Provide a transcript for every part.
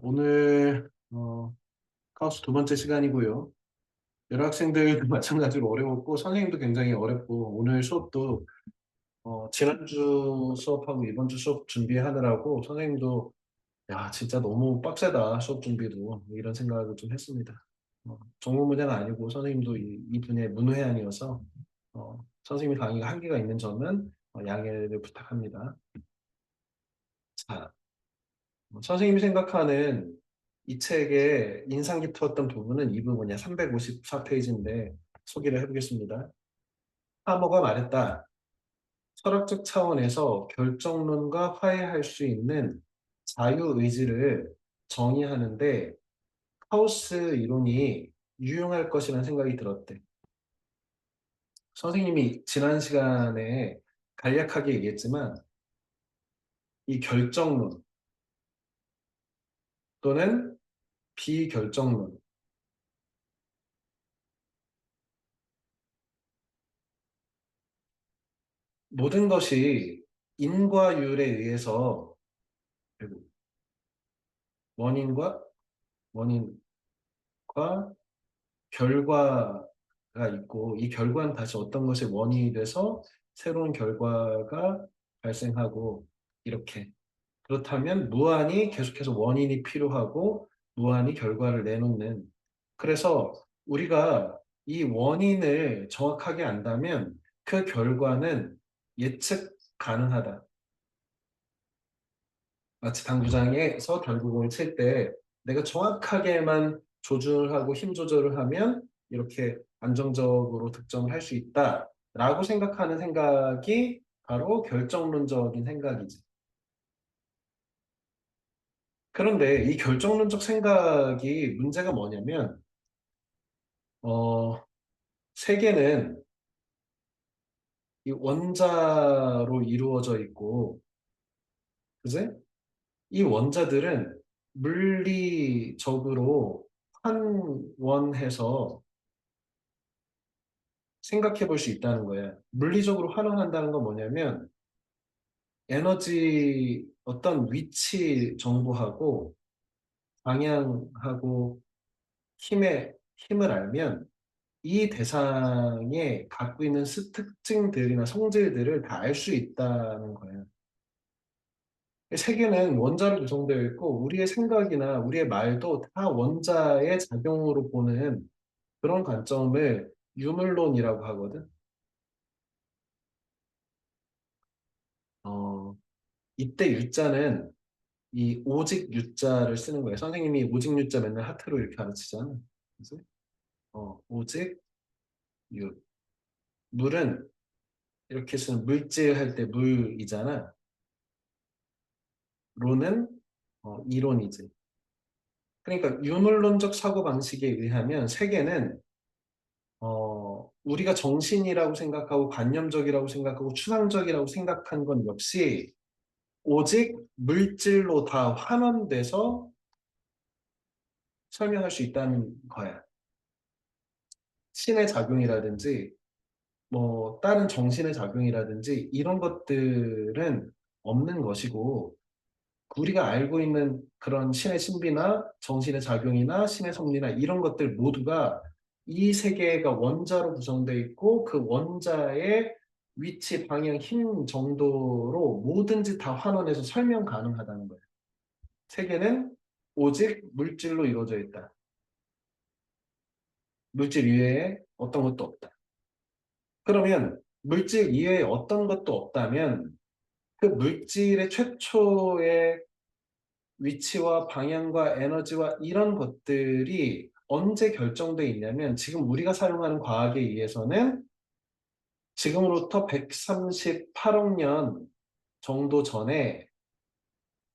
오늘 카우스 두 번째 시간이고요. 여러 학생들도 마찬가지로 어려웠고 선생님도 굉장히 어렵고 오늘 수업도 지난주 수업하고 이번 주 수업 준비하느라고 선생님도 야 진짜 너무 빡세다 수업 준비도 이런 생각을 좀 했습니다. 전공 분야는 아니고 선생님도 이 분야의 문외한이어서 선생님이 강의가 한계가 있는 점은 양해를 부탁합니다. 자, 선생님이 생각하는 이 책의 인상 깊었던 부분은 이 부분이야. 354페이지인데 소개를 해보겠습니다. 하머가 말했다. 철학적 차원에서 결정론과 화해할 수 있는 자유의지를 정의하는데 카오스 이론이 유용할 것이라는 생각이 들었대. 선생님이 지난 시간에 간략하게 얘기했지만 이 결정론 또는 비결정론 모든 것이 인과율에 의해서 그리고 원인과 원인과 결과가 있고 이 결과는 다시 어떤 것이 원인이 돼서 새로운 결과가 발생하고 이렇게 그렇다면 무한히 계속해서 원인이 필요하고 무한히 결과를 내놓는 그래서 우리가 이 원인을 정확하게 안다면 그 결과는 예측 가능하다. 마치 당구장에서 결국을 칠 때 내가 정확하게만 조절하고 힘 조절을 하면 이렇게 안정적으로 득점을 할 수 있다라고 생각하는 생각이 바로 결정론적인 생각이지. 그런데 이 결정론적 생각이 문제가 뭐냐면 어, 세계는 이 원자로 이루어져 있고 그제? 이 원자들은 물리적으로 환원해서 생각해 볼 수 있다는 거예요. 물리적으로 환원한다는 건 뭐냐면 에너지 어떤 위치 정보하고 방향하고 힘을 알면 이 대상에 갖고 있는 특징들이나 성질들을 다 알 수 있다는 거예요. 세계는 원자로 구성되어 있고 우리의 생각이나 우리의 말도 다 원자의 작용으로 보는 그런 관점을 유물론이라고 하거든. 어, 이때 유자는 이 오직 유자를 쓰는 거예요. 선생님이 오직 유자 맨날 하트로 이렇게 가르치잖아. 그래서 오직 유. 물은 이렇게 쓰는 물질 할 때 물이잖아. 론은 이론이지. 그러니까 유물론적 사고방식에 의하면 세계는 우리가 정신이라고 생각하고 관념적이라고 생각하고 추상적이라고 생각한 건 역시 오직 물질로 다 환원돼서 설명할 수 있다는 거야. 신의 작용이라든지 뭐 다른 정신의 작용이라든지 이런 것들은 없는 것이고 우리가 알고 있는 그런 신의 신비나 정신의 작용이나 신의 섭리나 이런 것들 모두가 이 세계가 원자로 구성되어 있고 그 원자의 위치, 방향, 힘 정도로 뭐든지 다 환원해서 설명 가능하다는 거예요. 세계는 오직 물질로 이루어져 있다. 물질 이외에 어떤 것도 없다. 그러면 물질 이외에 어떤 것도 없다면 그 물질의 최초의 위치와 방향과 에너지와 이런 것들이 언제 결정돼 있냐면 지금 우리가 사용하는 과학에 의해서는 지금으로부터 138억 년 정도 전에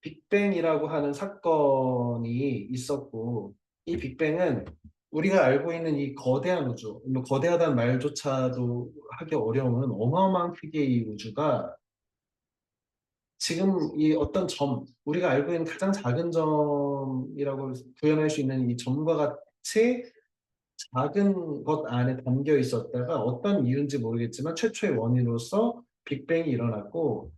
빅뱅이라고 하는 사건이 있었고 이 빅뱅은 우리가 알고 있는 이 거대한 우주, 뭐 거대하다는 말조차도 하기 어려운 어마어마한 크기의 이 우주가 지금 이 어떤 우리가 알고 있는 가장 작은 점이라고 구현할 수 있는 이 점과 같이 작은 것 안에 담겨 있었다가 어떤 이유인지 모르겠지만 최초의 원인으로서 빅뱅이 일어났고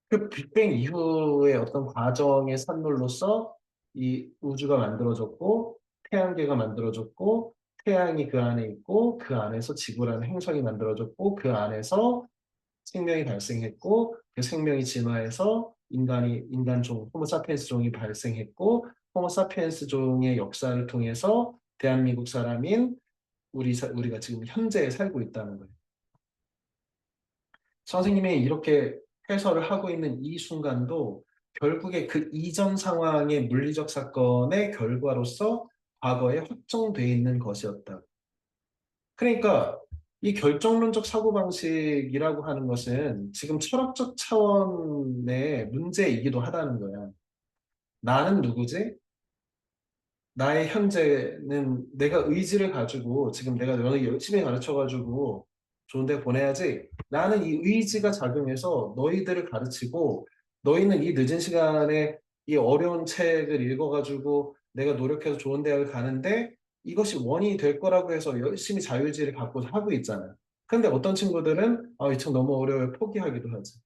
그 빅뱅 이후의 어떤 과정의 산물로서 이 우주가 만들어졌고 태양계가 만들어졌고 태양이 그 안에 있고 그 안에서 지구라는 행성이 만들어졌고 그 안에서 생명이 발생했고 그 생명이 진화해서 인간종 호모사피엔스 종이 발생했고 호모사피엔스 종의 역사를 통해서 대한민국 사람인 우리가 지금 현재에 살고 있다는 거예요. 선생님이 이렇게 해설을 하고 있는 이 순간도 결국에 그 이전 상황의 물리적 사건의 결과로서 과거에 확정돼 있는 것이었다. 그러니까 이 결정론적 사고방식이라고 하는 것은 지금 철학적 차원의 문제이기도 하다는 거야. 나는 누구지? 나의 현재는 내가 의지를 가지고 지금 내가 너를 열심히 가르쳐가지고 좋은 데 보내야지. 나는 이 의지가 작용해서 너희들을 가르치고 너희는 이 늦은 시간에 이 어려운 책을 읽어가지고 내가 노력해서 좋은 대학을 가는데 이것이 원인이 될 거라고 해서 열심히 자유의지를 갖고 하고 있잖아. 근데 어떤 친구들은 이 책 너무 어려워요. 포기하기도 하지.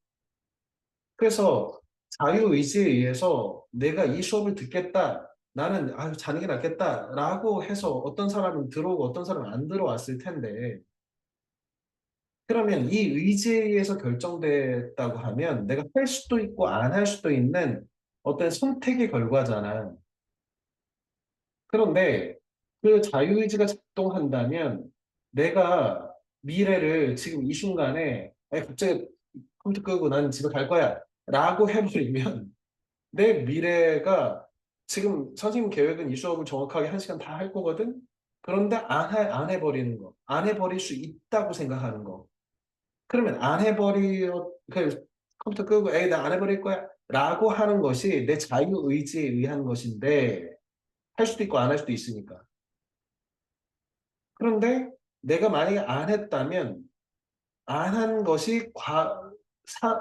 그래서 자유의지에 의해서 내가 이 수업을 듣겠다. 나는 자는 게 낫겠다라고 해서 어떤 사람은 들어오고 어떤 사람은 안 들어왔을 텐데 그러면 이 의지에 의해서 결정됐다고 하면 내가 할 수도 있고 안 할 수도 있는 어떤 선택의 결과잖아. 그런데 그 자유의지가 작동한다면 내가 미래를 지금 이 순간에 갑자기 컴퓨터 끄고 난 집에 갈 거야 라고 해버리면 내 미래가 지금 선생님 계획은 이 수업을 정확하게 한 시간 다 할 거거든? 그런데 안 해버리는 거. 안 해버릴 수 있다고 생각하는 거. 그러면 그 컴퓨터 끄고 에이, 나 안 해버릴 거야. 라고 하는 것이 내 자유의지에 의한 것인데 할 수도 있고 안 할 수도 있으니까. 그런데 내가 만약에 안 했다면 안 한 것이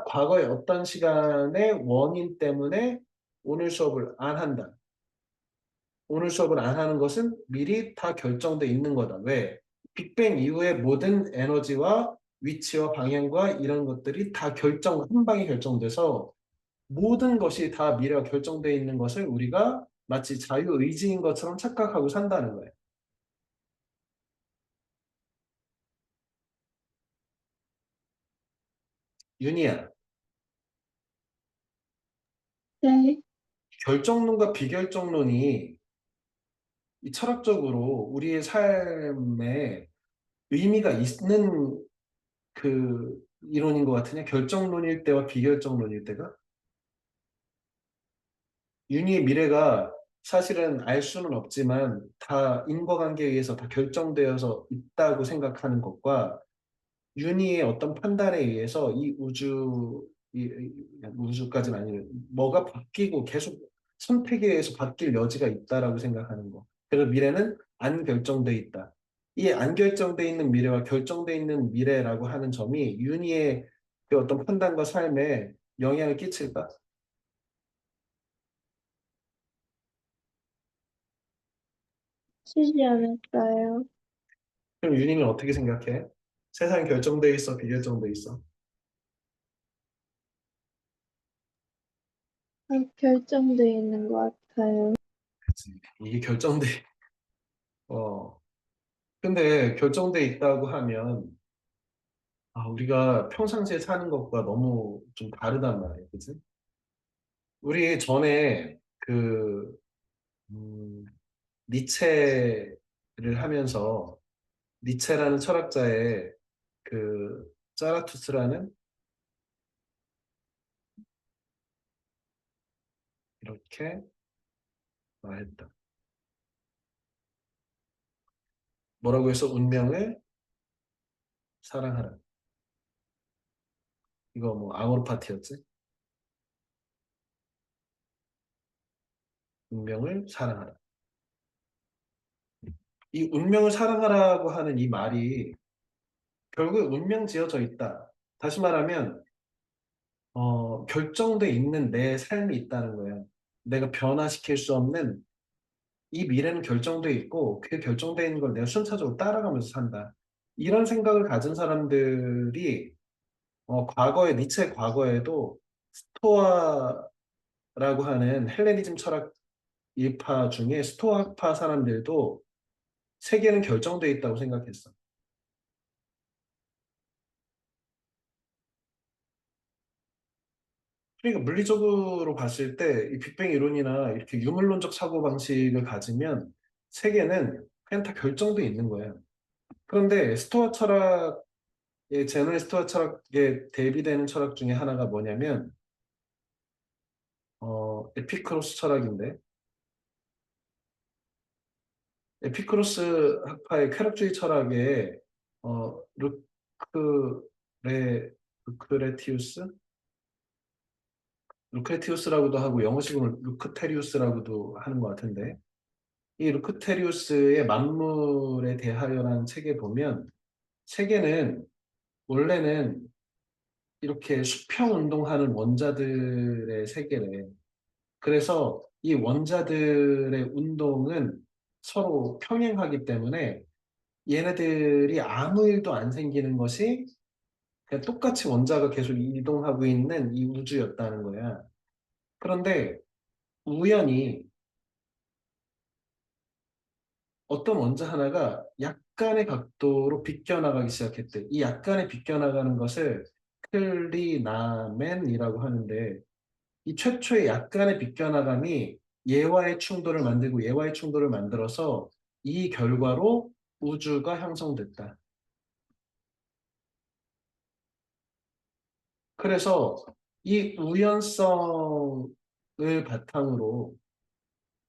과거의 어떤 시간의 원인 때문에 오늘 수업을 안 한다. 오늘 수업을 안 하는 것은 미리 다 결정돼 있는 거다. 왜? 빅뱅 이후의 모든 에너지와 위치와 방향과 이런 것들이 다 한 방에 결정돼서 모든 것이 다 미래가 결정돼 있는 것을 우리가 마치 자유의지인 것처럼 착각하고 산다는 거예요. 윤희야, 네, 결정론과 비결정론이 이 철학적으로 우리의 삶에 의미가 있는 그 이론인 것 같으냐? 결정론일 때와 비결정론일 때가? 윤희의 미래가 사실은 알 수는 없지만 다 인과관계에 의해서 다 결정되어서 있다고 생각하는 것과 윤희의 어떤 판단에 의해서 우주까지는 아니에요. 뭐가 바뀌고 계속 선택에 의해서 바뀔 여지가 있다라고 생각하는 거. 그래서 미래는 안 결정돼 있다. 이 안 결정돼 있는 미래와 결정돼 있는 미래라고 하는 점이 윤희의 그 어떤 판단과 삶에 영향을 끼칠까? 치지 않을까요? 그럼 윤희는 어떻게 생각해? 세상이 결정돼 있어, 비결정돼 있어? 결정되어 있는 것 같아요. 그치. 이게 어, 근데 결정돼 있다고 하면 우리가 평상시에 사는 것과 너무 좀 다르단 말이에요. 그치? 우리 전에 음, 니체를 하면서 니체라는 철학자의 짜라투스라는 이렇게 말했다. 뭐라고 해서 운명을 사랑하라. 이거 뭐 아모르 파티였지? 운명을 사랑하라. 이 운명을 사랑하라고 하는 이 말이 결국에 운명 지어져 있다. 다시 말하면 결정돼 있는 내 삶이 있다는 거예요. 내가 변화시킬 수 없는 이 미래는 결정돼 있고 그 결정돼 있는 걸 내가 순차적으로 따라가면서 산다. 이런 생각을 가진 사람들이 니체의 과거에도 스토아라고 하는 헬레니즘 철학 일파 중에 스토아파 사람들도 세계는 결정돼 있다고 생각했어. 그러니까 물리적으로 봤을 때 이 빅뱅 이론이나 이렇게 유물론적 사고방식을 가지면 세계는 그냥 다 결정돼 있는 거예요. 그런데 스토아 철학의 제너의 스토아 철학에 대비되는 철학 중에 하나가 뭐냐면 에피크로스 철학인데 에피크로스 학파의 쾌락주의 철학에 루크레 루크레티우스 루크레티우스라고도 하고 영어식으로 루크테리우스라고도 하는 것 같은데 이 루크테리우스의 만물에 대하여라는 책에 보면 세계는 원래는 이렇게 수평 운동하는 원자들의 세계래. 그래서 이 원자들의 운동은 서로 평행하기 때문에 얘네들이 아무 일도 안 생기는 것이 그냥 똑같이 원자가 계속 이동하고 있는 이 우주였다는 거야. 그런데 우연히 어떤 원자 하나가 약간의 각도로 비껴나가기 시작했대. 이 약간의 비껴나가는 것을 클리나멘이라고 하는데 이 최초의 약간의 비껴나감이 얘와의 충돌을 만들고 얘와의 충돌을 만들어서 이 결과로 우주가 형성됐다. 그래서 이 우연성을 바탕으로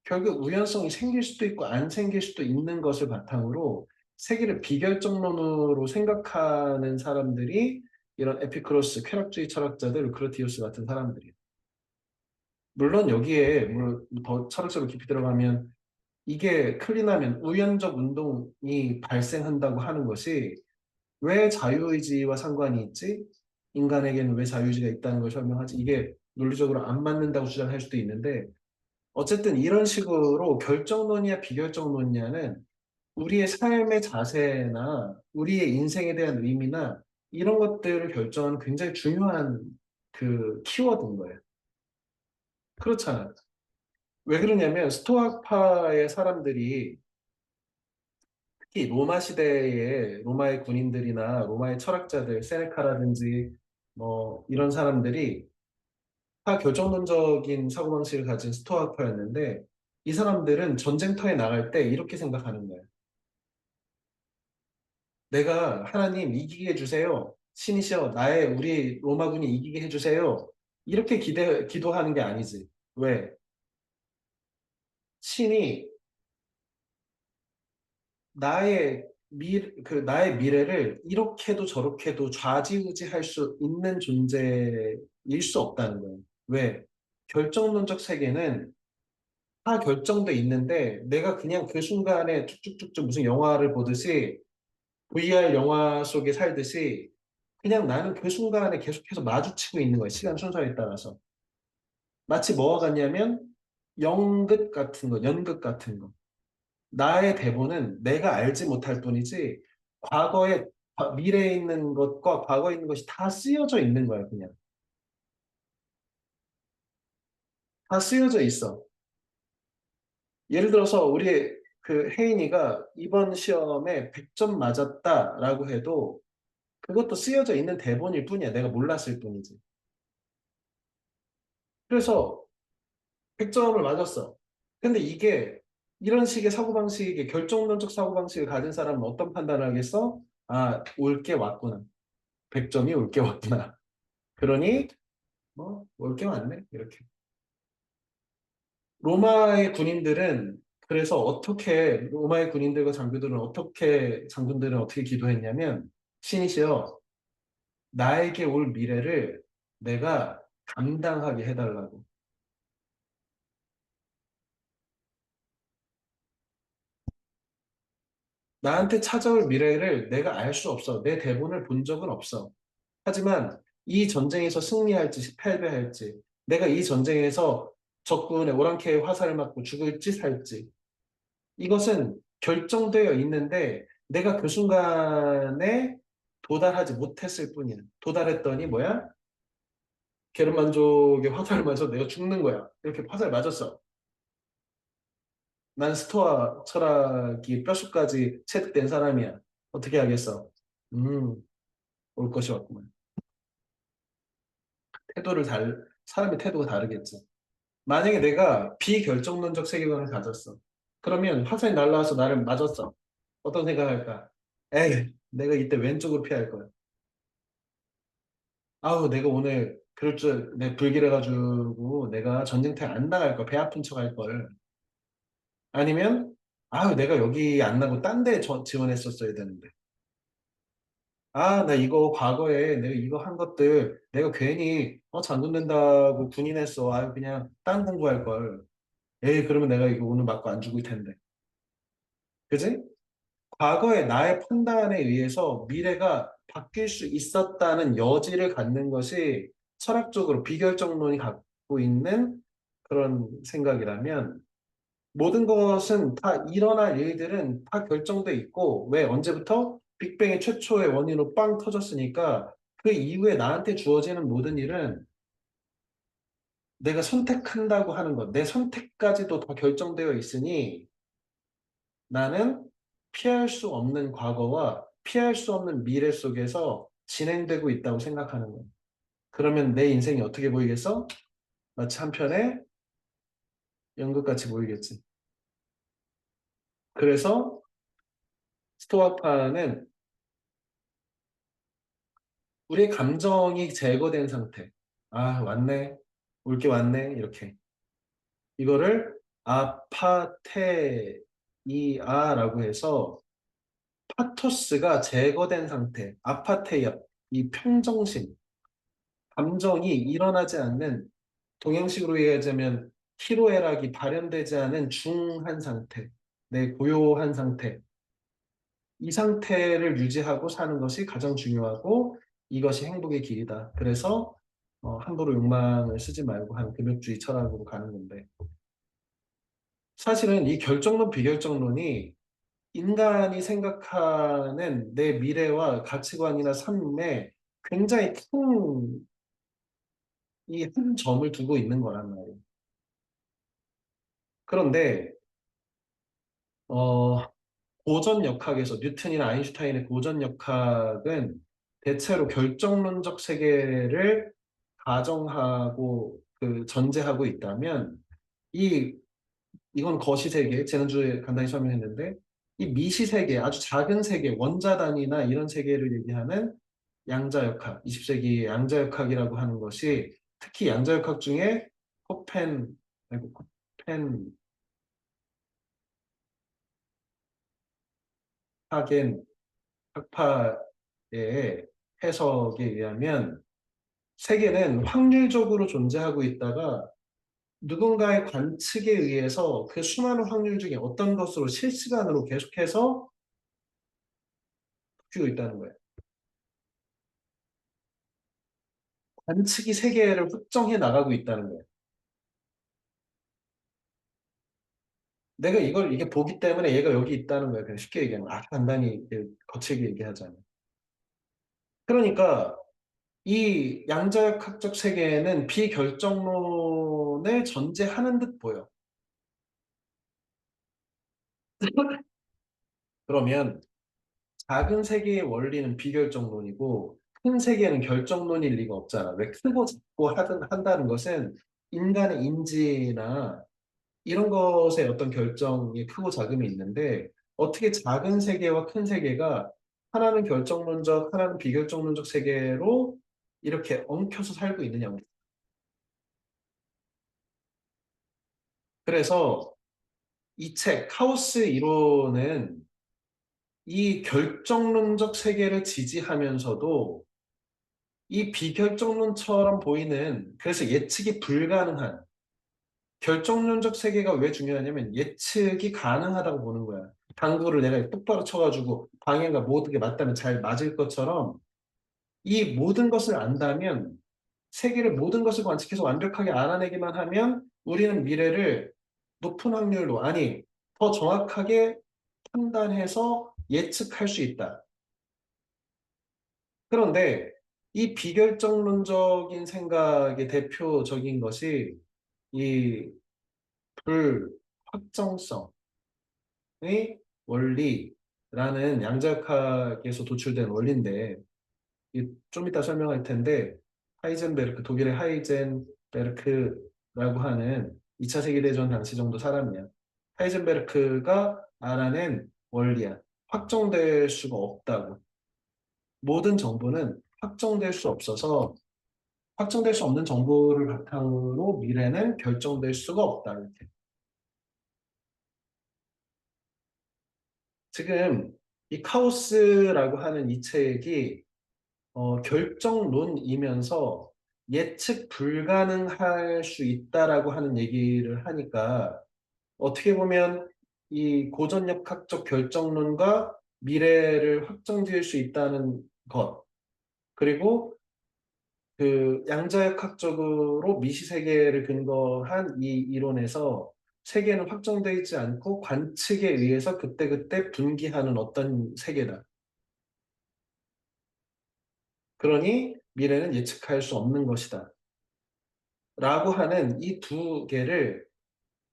결국 우연성이 생길 수도 있고 안 생길 수도 있는 것을 바탕으로 세계를 비결정론으로 생각하는 사람들이 이런 에피크로스, 쾌락주의 철학자들, 루크르티우스 같은 사람들이에요. 물론 여기에 더 철학적으로 깊이 들어가면 이게 클린하면 우연적 운동이 발생한다고 하는 것이 왜 자유의지와 상관이 있지? 인간에게는 왜 자유의지가 있다는 걸 설명하지? 이게 논리적으로 안 맞는다고 주장할 수도 있는데 어쨌든 이런 식으로 결정론이야 비결정론이냐는 우리의 삶의 자세나 우리의 인생에 대한 의미나 이런 것들을 결정하는 굉장히 중요한 그 키워드인 거예요. 그렇잖아. 왜 그러냐면 스토아파의 사람들이 특히 로마 시대의 로마의 군인들이나 로마의 철학자들, 세네카라든지 뭐 이런 사람들이 다 결정론적인 사고방식을 가진 스토아파였는데 이 사람들은 전쟁터에 나갈 때 이렇게 생각하는 거예요. 내가 하나님 이기게 해주세요. 신이시여 나의 우리 로마군이 이기게 해주세요. 이렇게 기도하는 게 아니지. 왜? 신이 나의 미래를 이렇게도 저렇게도 좌지우지할 수 있는 존재일 수 없다는 거예요. 왜? 결정론적 세계는 다 결정돼 있는데 내가 그냥 그 순간에 쭉쭉쭉쭉 무슨 영화를 보듯이 VR 영화 속에 살듯이 그냥 나는 그 순간에 계속해서 마주치고 있는 거예요. 시간 순서에 따라서. 마치 뭐와 같냐면 연극 같은 거. 나의 대본은 내가 알지 못할 뿐이지 과거에 미래에 있는 것과 과거에 있는 것이 다 쓰여져 있는 거야, 그냥. 다 쓰여져 있어. 예를 들어서 우리 그 혜인이가 이번 시험에 100점 맞았다라고 해도 그것도 쓰여져 있는 대본일 뿐이야. 내가 몰랐을 뿐이지. 그래서 100점을 맞았어. 근데 이게 이런 식의 사고방식의 결정론적 사고방식을 가진 사람은 어떤 판단을 하겠어? 아, 올 게 왔구나. 100점이 올 게 왔구나. 그러니 뭐 올 게 왔네. 이렇게. 로마의 군인들은 그래서 어떻게 로마의 군인들과 장군들은 어떻게 기도했냐면 신이시여 나에게 올 미래를 내가 감당하게 해달라고. 나한테 찾아올 미래를 내가 알 수 없어. 내 대본을 본 적은 없어. 하지만 이 전쟁에서 승리할지 패배할지, 내가 이 전쟁에서 적군의 오랑캐의 화살을 맞고 죽을지 살지, 이것은 결정되어 있는데 내가 그 순간에 도달하지 못했을 뿐이야. 도달했더니 뭐야? 게르만족의 화살을 맞아서 내가 죽는 거야. 이렇게 화살 맞았어. 난 스토아 철학이 뼛속까지 체득된 사람이야. 어떻게 하겠어? 음, 올 것이 왔구만. 사람의 태도가 다르겠지. 만약에 내가 비결정론적 세계관을 가졌어. 그러면 화살이 날라와서 나를 맞았어. 어떤 생각할까? 에이, 내가 이때 왼쪽으로 피할 거야. 아우, 내가 오늘 그럴 줄, 내 불길해가지고 내가 전쟁터에 안 나갈 걸, 배 아픈 척 할 걸. 아니면, 아우, 내가 여기 안 나고 딴 데 지원했었어야 되는데. 아, 나 이거 과거에 내가 이거 한 것들 내가 괜히 장군 된다고 군인했어. 아, 그냥 딴 공부할 걸. 에이, 그러면 내가 이거 오늘 맞고 안 죽을 텐데. 그지? 과거의 나의 판단에 의해서 미래가 바뀔 수 있었다는 여지를 갖는 것이 철학적으로 비결정론이 갖고 있는 그런 생각이라면 모든 것은 다 일어날 일들은 다 결정돼 있고 왜 언제부터 빅뱅의 최초의 원인으로 빵 터졌으니까 그 이후에 나한테 주어지는 모든 일은 내가 선택한다고 하는 것, 내 선택까지도 다 결정되어 있으니 나는 피할 수 없는 과거와 피할 수 없는 미래 속에서 진행되고 있다고 생각하는 거예요. 그러면 내 인생이 어떻게 보이겠어? 마치 한편의 연극같이 보이겠지. 그래서 스토아파는 우리의 감정이 제거된 상태. 아, 왔네. 올 게 왔네. 이렇게. 이거를 아파테이아라고 해서 파토스가 제거된 상태. 아파테이아, 이 평정심. 감정이 일어나지 않는 동양식으로 얘기하자면 희로애락이 발현되지 않은 중한 상태, 내 고요한 상태. 이 상태를 유지하고 사는 것이 가장 중요하고 이것이 행복의 길이다. 그래서 함부로 욕망을 쓰지 말고 하는 금욕주의 철학으로 가는 건데 사실은 이 결정론 비결정론이 인간이 생각하는 내 미래와 가치관이나 삶에 굉장히 큰 이 한 점을 두고 있는 거란 말이에요. 그런데 어, 고전 역학에서 뉴턴이나 아인슈타인의 고전 역학은 대체로 결정론적 세계를 가정하고 그 전제하고 있다면 이 이건 거시 세계 지난주에 간단히 설명했는데 이 미시 세계 아주 작은 세계 원자 단위나 이런 세계를 얘기하는 양자역학 20세기 양자역학이라고 하는 것이 특히 양자역학 중에 코펜 아이고 코펜하겐 학파의 해석에 의하면 세계는 확률적으로 존재하고 있다가 누군가의 관측에 의해서 그 수많은 확률 중에 어떤 것으로 실시간으로 계속해서 바뀌고 있다는 거예요. 관측이 세계를 확정해 나가고 있다는 거예요. 내가 이게 보기 때문에 얘가 여기 있다는 거예요. 그냥 쉽게 얘기하면 아주 간단히 거칠게 얘기하자면. 그러니까 이 양자역학적 세계는 비결정론을 전제하는 듯 보여. 그러면 작은 세계의 원리는 비결정론이고 큰 세계는 결정론일 리가 없잖아. 왜 크고 작고 한다는 것은 인간의 인지나 이런 것의 어떤 결정이 크고 작음이 있는데 어떻게 작은 세계와 큰 세계가 하나는 결정론적, 하나는 비결정론적 세계로 이렇게 엉켜서 살고 있느냐. 그래서 이 책, 카오스 이론은 이 결정론적 세계를 지지하면서도 이 비결정론처럼 보이는 그래서 예측이 불가능한 결정론적 세계가 왜 중요하냐면 예측이 가능하다고 보는 거야. 당구를 내가 똑바로 쳐가지고 방향과 모든 게 맞다면 잘 맞을 것처럼 이 모든 것을 안다면 세계를 모든 것을 관측해서 완벽하게 알아내기만 하면 우리는 미래를 높은 확률로 아니 더 정확하게 판단해서 예측할 수 있다. 그런데 이 비결정론적인 생각의 대표적인 것이 이 불확정성. 원리라는 양자역학에서 도출된 원리인데 좀 이따 설명할 텐데 하이젠베르크 독일의 하이젠베르크라고 하는 2차 세계대전 당시 정도 사람이야. 하이젠베르크가 알아낸 원리야. 확정될 수가 없다고. 모든 정보는 확정될 수 없어서 확정될 수 없는 정보를 바탕으로 미래는 결정될 수가 없다. 이렇게. 지금 이 카오스라고 하는 이 책이 결정론이면서 예측 불가능할 수 있다라고 하는 얘기를 하니까 어떻게 보면 이 고전역학적 결정론과 미래를 확정지을 수 있다는 것 그리고 그 양자역학적으로 미시세계를 근거한 이 이론에서 세계는 확정되어 있지 않고 관측에 의해서 그때그때 분기하는 어떤 세계다. 그러니 미래는 예측할 수 없는 것이다. 라고 하는 이 두 개를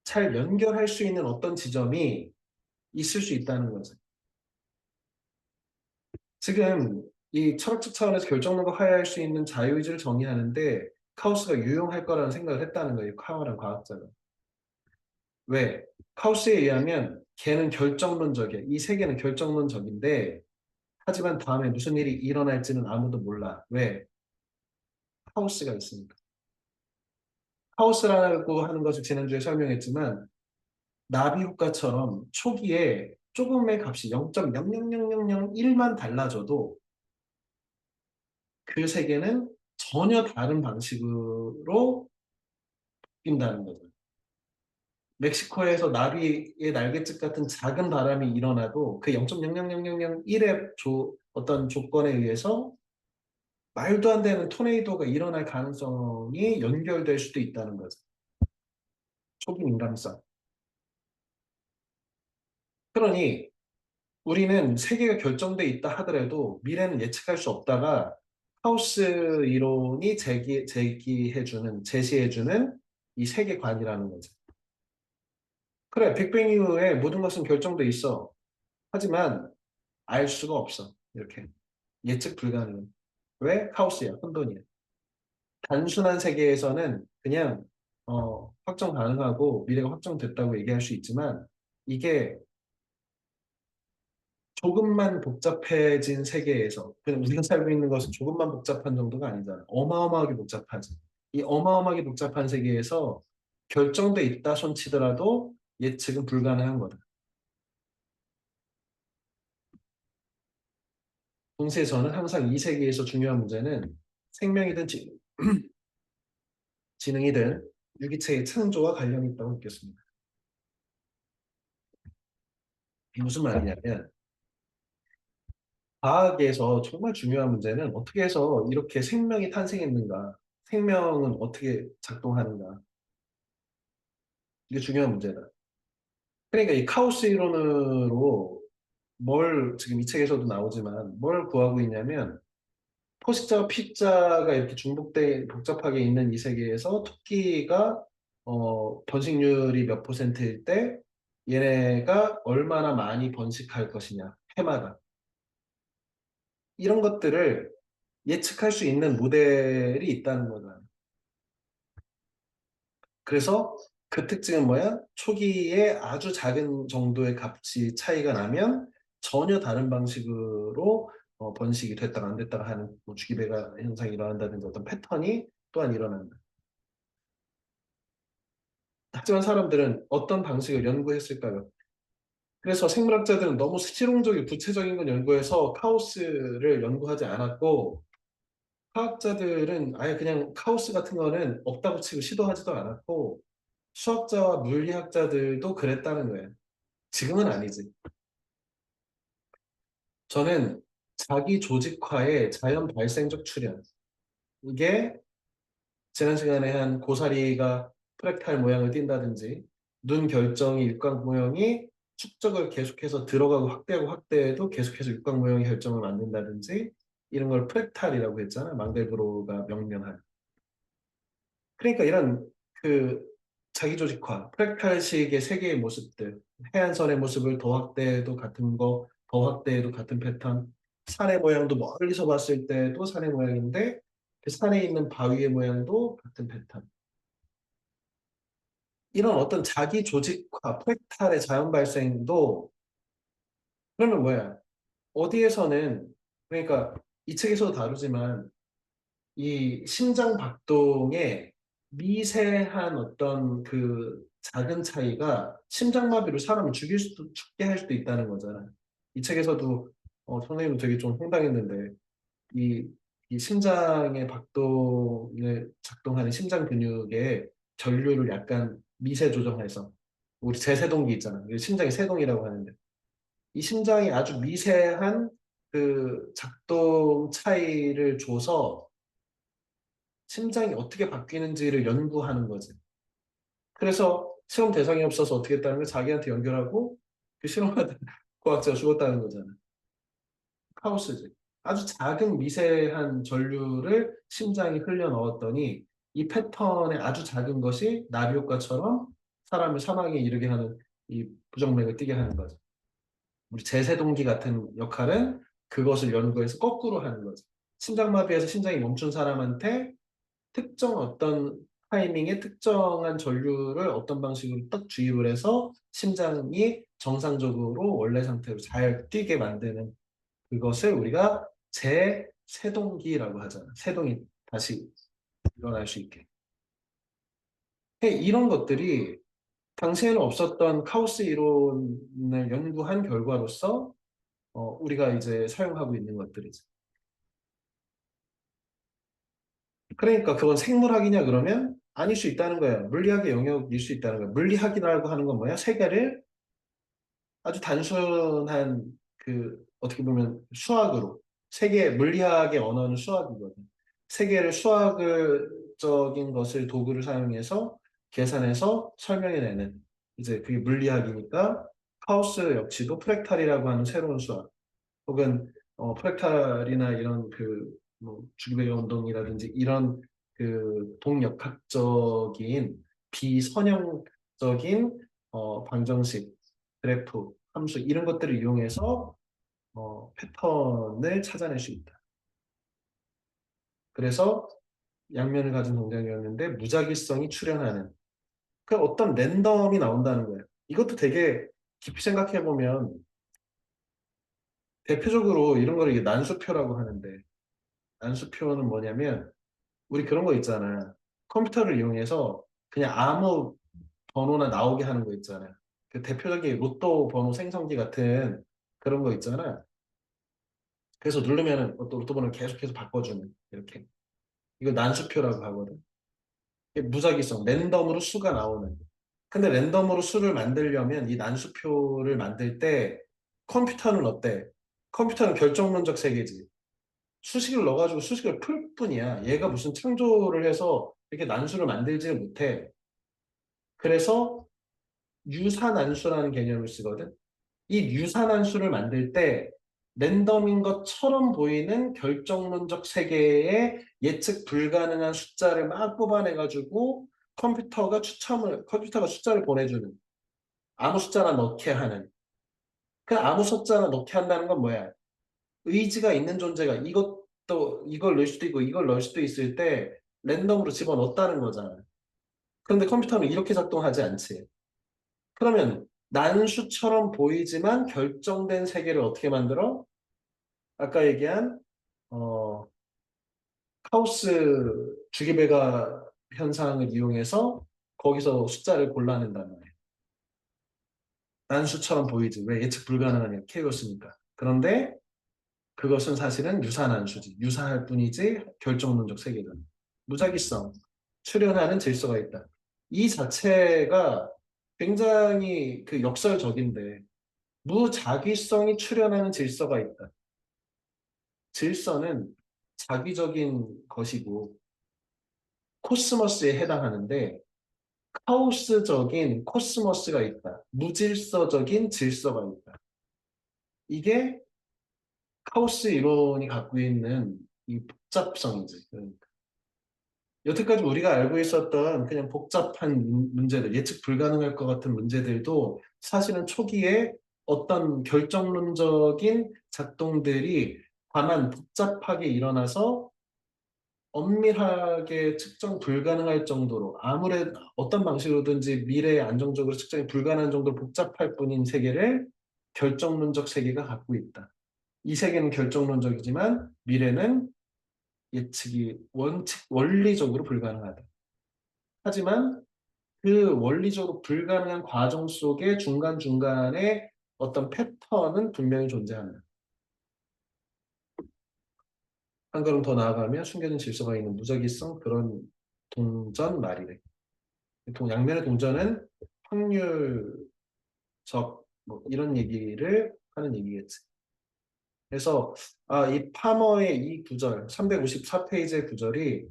잘 연결할 수 있는 어떤 지점이 있을 수 있다는 거죠. 지금 이 철학적 차원에서 결정론과 화해할 수 있는 자유의지를 정의하는데 카우스가 유용할 거라는 생각을 했다는 거예요. 카우란 과학자가. 왜? 카우스에 의하면 걔는 결정론적이야. 이 세계는 결정론적인데 하지만 다음에 무슨 일이 일어날지는 아무도 몰라. 왜? 카우스가 있으니까. 카우스라고 하는 것을 지난주에 설명했지만 나비 효과처럼 초기에 조금의 값이 0.00001만 달라져도 그 세계는 전혀 다른 방식으로 바뀐다는 거죠. 멕시코에서 나비의 날갯짓 같은 작은 바람이 일어나도 그 0.00001의 어떤 조건에 의해서 말도 안 되는 토네이도가 일어날 가능성이 연결될 수도 있다는 거죠. 초기 민감성. 그러니 우리는 세계가 결정돼 있다 하더라도 미래는 예측할 수 없다가 하우스 이론이 제시해주는 이 세계관이라는 거죠. 그래, 빅뱅 이후에 모든 것은 결정돼 있어. 하지만 알 수가 없어. 이렇게. 예측 불가능. 왜? 카오스야. 혼돈이야. 단순한 세계에서는 그냥 확정 가능하고 미래가 확정됐다고 얘기할 수 있지만 이게 조금만 복잡해진 세계에서 그냥 우리가 살고 있는 것은 조금만 복잡한 정도가 아니잖아. 어마어마하게 복잡하지. 이 어마어마하게 복잡한 세계에서 결정돼 있다 손치더라도 예측은 불가능한 거다. 동시에 저는 항상 이 세계에서 중요한 문제는 생명이든 지능이든 유기체의 창조와 관련이 있다고 느꼈습니다. 무슨 말이냐면 과학에서 정말 중요한 문제는 어떻게 해서 이렇게 생명이 탄생했는가, 생명은 어떻게 작동하는가, 이게 중요한 문제다. 그러니까 이 카오스 이론으로 뭘 지금 이 책에서도 나오지만 뭘 구하고 있냐면 포식자와 피자가 이렇게 중복돼 복잡하게 있는 이 세계에서 토끼가 번식률이 몇 퍼센트일 때 얘네가 얼마나 많이 번식할 것이냐 해마다 이런 것들을 예측할 수 있는 모델이 있다는 거잖아요. 그래서 그 특징은 뭐야? 초기에 아주 작은 정도의 값이 차이가 나면 전혀 다른 방식으로 번식이 됐다가 안 됐다가 하는 뭐 주기배가 현상이 일어난다든지 어떤 패턴이 또한 일어난다. 하지만 사람들은 어떤 방식을 연구했을까요? 그래서 생물학자들은 너무 실용적이고 구체적인 건 연구해서 카오스를 연구하지 않았고 화학자들은 아예 그냥 카오스 같은 거는 없다고 치고 시도하지도 않았고 수학자와 물리학자들도 그랬다는 거예요. 지금은 아니지. 저는 자기 조직화의 자연 발생적 출현. 이게 지난 시간에 한 고사리가 프랙탈 모양을 띈다든지 눈 결정이 육각 모형이 축적을 계속해서 들어가고 확대하고 확대해도 계속해서 육각 모형의 결정을 만든다든지 이런 걸 프랙탈이라고 했잖아. 망델브로가 명명한. 그러니까 이런 그 자기 조직화, 프랙탈식의 세계의 모습들, 해안선의 모습을 더 확대해도 같은 거, 더 확대해도 같은 패턴, 산의 모양도 멀리서 봤을 때도 산의 모양인데 그 산에 있는 바위의 모양도 같은 패턴. 이런 어떤 자기 조직화, 프랙탈의 자연 발생도 그러면 뭐야? 어디에서는 그러니까 이 책에서도 다루지만 이 심장 박동의 미세한 어떤 그 작은 차이가 심장마비로 사람을 죽게 할 수도 있다는 거잖아. 이 책에서도 선생님은 되게 좀 황당했는데 이, 이 심장의 박동을 작동하는 심장 근육의 전류를 약간 미세 조정해서 우리 제세동기 있잖아. 이게 심장의 세동이라고 하는데 이 심장이 아주 미세한 그 작동 차이를 줘서 심장이 어떻게 바뀌는지를 연구하는 거지. 그래서 실험 대상이 없어서 어떻게 했다는 걸 자기한테 연결하고 그 실험하던 과학자가 죽었다는 거잖아. 카오스지. 아주 작은 미세한 전류를 심장이 흘려 넣었더니 이 패턴의 아주 작은 것이 나비 효과처럼 사람을 사망에 이르게 하는 이 부정맥을 뛰게 하는 거죠. 우리 제세동기 같은 역할은 그것을 연구해서 거꾸로 하는 거죠. 심장마비에서 심장이 멈춘 사람한테 특정 어떤 타이밍에 특정한 전류를 어떤 방식으로 딱 주입을 해서 심장이 정상적으로 원래 상태로 잘 뛰게 만드는 그것을 우리가 재세동기라고 하잖아. 세동이 다시 일어날 수 있게. 이런 것들이 당시에는 없었던 카오스 이론을 연구한 결과로서 우리가 이제 사용하고 있는 것들이지. 그러니까 그건 생물학이냐 그러면 아닐 수 있다는 거야. 물리학의 영역일 수 있다는 거야. 물리학이라고 하는 건 뭐야? 세계를 아주 단순한 그 어떻게 보면 수학으로 세계 물리학의 언어는 수학이거든. 세계를 수학적인 것을 도구를 사용해서 계산해서 설명해내는 이제 그게 물리학이니까 카오스 역시도 프랙탈이라고 하는 새로운 수학 혹은 프랙탈이나 이런 그뭐 주기배열 운동이라든지 이런 그 동역학적인 비선형적인 방정식, 그래프, 함수 이런 것들을 이용해서 패턴을 찾아낼 수 있다. 그래서 양면을 가진 동작이었는데 무작위성이 출현하는 그 어떤 랜덤이 나온다는 거예요. 이것도 되게 깊이 생각해 보면 대표적으로 이런 걸 이게 난수표라고 하는데 난수표는 뭐냐면 우리 그런 거 있잖아. 컴퓨터를 이용해서 그냥 아무 번호나 나오게 하는 거 있잖아. 그 대표적인 로또 번호 생성기 같은 그런 거 있잖아. 그래서 누르면은 로또 번호를 계속해서 바꿔주는 이렇게. 이거 난수표라고 하거든. 이게 무작위성, 랜덤으로 수가 나오는. 근데 랜덤으로 수를 만들려면 이 난수표를 만들 때 컴퓨터는 어때? 컴퓨터는 결정론적 세계지. 수식을 넣어가지고 수식을 풀 뿐이야. 얘가 무슨 창조를 해서 이렇게 난수를 만들지 못해. 그래서 유사난수라는 개념을 쓰거든. 이 유사난수를 만들 때 랜덤인 것처럼 보이는 결정론적 세계의 예측 불가능한 숫자를 막 뽑아내가지고 컴퓨터가 숫자를 보내주는 아무 숫자나 넣게 하는 그 아무 숫자나 넣게 한다는 건 뭐야? 의지가 있는 존재가 이것도 이걸 넣을 수도 있고 이걸 넣을 수도 있을 때 랜덤으로 집어넣었다는 거잖아. 그런데 컴퓨터는 이렇게 작동하지 않지. 그러면 난수처럼 보이지만 결정된 세계를 어떻게 만들어? 아까 얘기한 어, 카오스 주기배가 현상을 이용해서 거기서 숫자를 골라낸단 말이야. 난수처럼 보이지. 왜 예측 불가능하냐? 케이오스니까. 그런데 그것은 사실은 유사난수지. 유사할 뿐이지 결정론적 세계는. 무작위성, 출현하는 질서가 있다. 이 자체가 굉장히 그 역설적인데 무작위성이 출현하는 질서가 있다. 질서는 자기적인 것이고 코스모스에 해당하는데 카오스적인 코스모스가 있다. 무질서적인 질서가 있다. 이게 카오스 이론이 갖고 있는 이 복잡성이지. 그러니까. 여태까지 우리가 알고 있었던 그냥 복잡한 문제들, 예측 불가능할 것 같은 문제들도 사실은 초기에 어떤 결정론적인 작동들이 다만 복잡하게 일어나서 엄밀하게 측정 불가능할 정도로 아무래 어떤 방식으로든지 미래에 안정적으로 측정이 불가능한 정도로 복잡할 뿐인 세계를 결정론적 세계가 갖고 있다. 이 세계는 결정론적이지만 미래는 예측이 원리적으로 불가능하다. 하지만 그 원리적으로 불가능한 과정 속에 중간중간에 어떤 패턴은 분명히 존재한다. 한 걸음 더 나아가면 숨겨진 질서가 있는 무작위성 그런 동전 말이래. 양면의 동전은 확률적 뭐 이런 얘기를 하는 얘기겠지. 그래서 이 파머의 이 구절, 354페이지의 구절이